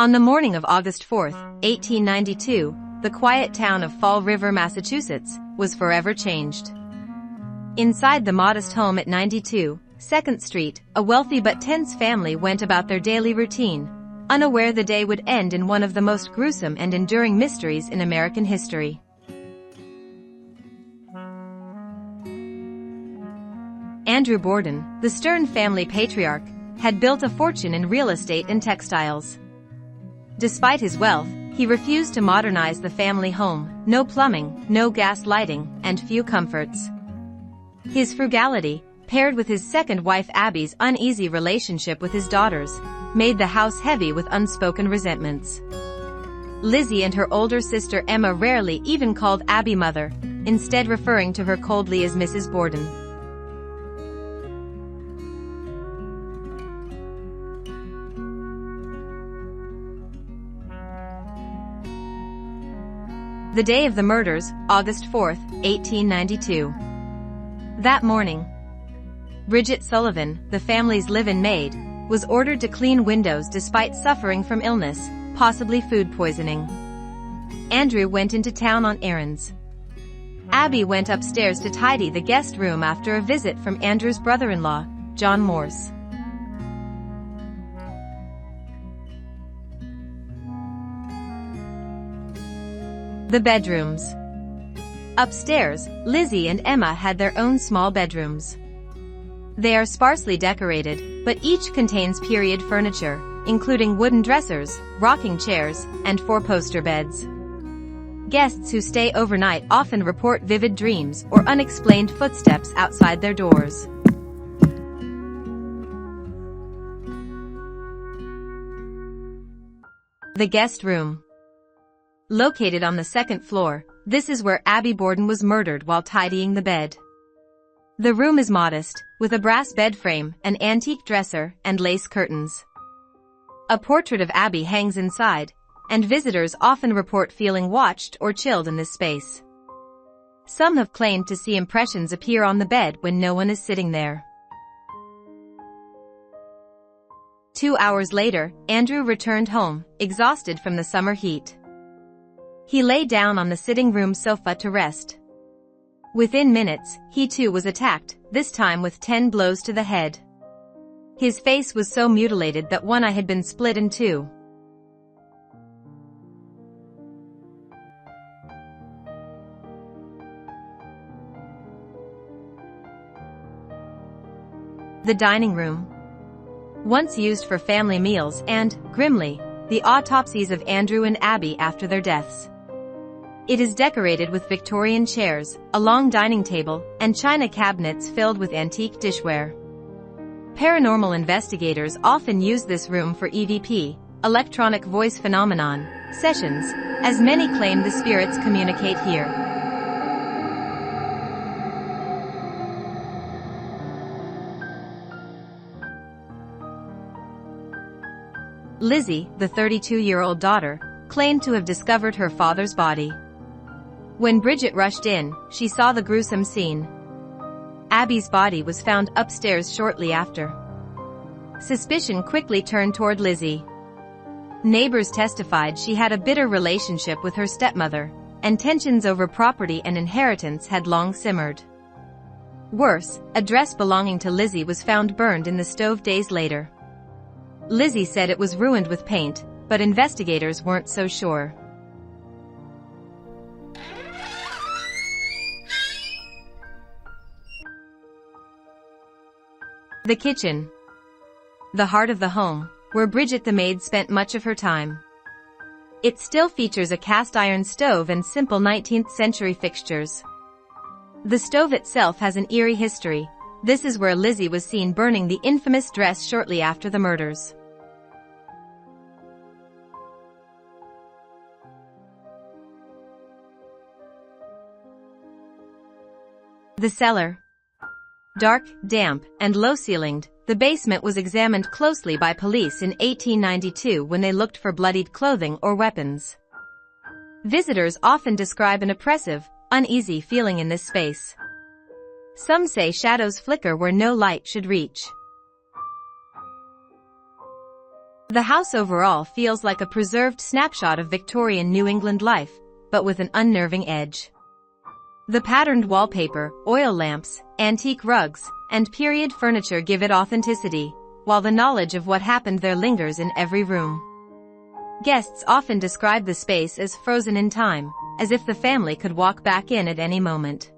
On the morning of August 4, 1892, the quiet town of Fall River, Massachusetts, was forever changed. Inside the modest home at 92 2nd Street, a wealthy but tense family went about their daily routine, unaware the day would end in one of the most gruesome and enduring mysteries in American history. Andrew Borden, the Stern family patriarch, had built a fortune in real estate and textiles. Despite his wealth, he refused to modernize the family home. No plumbing, no gas lighting, and few comforts. His frugality, paired with his second wife Abby's uneasy relationship with his daughters, made the house heavy with unspoken resentments. Lizzie and her older sister Emma rarely even called Abby mother, instead referring to her coldly as Mrs. Borden. The day of the murders, August 4, 1892. That morning, Bridget Sullivan, the family's live-in maid, was ordered to clean windows despite suffering from illness, possibly food poisoning. Andrew went into town on errands. Abby went upstairs to tidy the guest room after a visit from Andrew's brother-in-law, John Morse. The bedrooms. Upstairs, Lizzie and Emma had their own small bedrooms. They are sparsely decorated, but each contains period furniture, including wooden dressers, rocking chairs, and 4-poster beds. Guests who stay overnight often report vivid dreams or unexplained footsteps outside their doors. The guest room. Located on the second floor, this is where Abby Borden was murdered while tidying the bed. The room is modest, with a brass bed frame, an antique dresser, and lace curtains. A portrait of Abby hangs inside, and visitors often report feeling watched or chilled in this space. Some have claimed to see impressions appear on the bed when no one is sitting there. 2 hours later, Andrew returned home, exhausted from the summer heat. He lay down on the sitting room sofa to rest. Within minutes, he too was attacked, this time with 10 blows to the head. His face was so mutilated that one eye had been split in two. The dining room. Once used for family meals and, grimly, the autopsies of Andrew and Abby after their deaths. It is decorated with Victorian chairs, a long dining table, and china cabinets filled with antique dishware. Paranormal investigators often use this room for EVP, electronic voice phenomenon, sessions, as many claim the spirits communicate here. Lizzie, the 32-year-old daughter, claimed to have discovered her father's body. When Bridget rushed in, she saw the gruesome scene. Abby's body was found upstairs shortly after. Suspicion quickly turned toward Lizzie. Neighbors testified she had a bitter relationship with her stepmother, and tensions over property and inheritance had long simmered. Worse, a dress belonging to Lizzie was found burned in the stove days later. Lizzie said it was ruined with paint, but investigators weren't so sure. The kitchen. The heart of the home, where Bridget the maid spent much of her time. It still features a cast-iron stove and simple 19th-century fixtures. The stove itself has an eerie history. This is where Lizzie was seen burning the infamous dress shortly after the murders. The cellar. Dark, damp, and low-ceilinged, the basement was examined closely by police in 1892 when they looked for bloodied clothing or weapons. Visitors often describe an oppressive, uneasy feeling in this space. Some say shadows flicker where no light should reach. The house overall feels like a preserved snapshot of Victorian New England life, but with an unnerving edge. The patterned wallpaper, oil lamps, antique rugs, and period furniture give it authenticity, while the knowledge of what happened there lingers in every room. Guests often describe the space as frozen in time, as if the family could walk back in at any moment.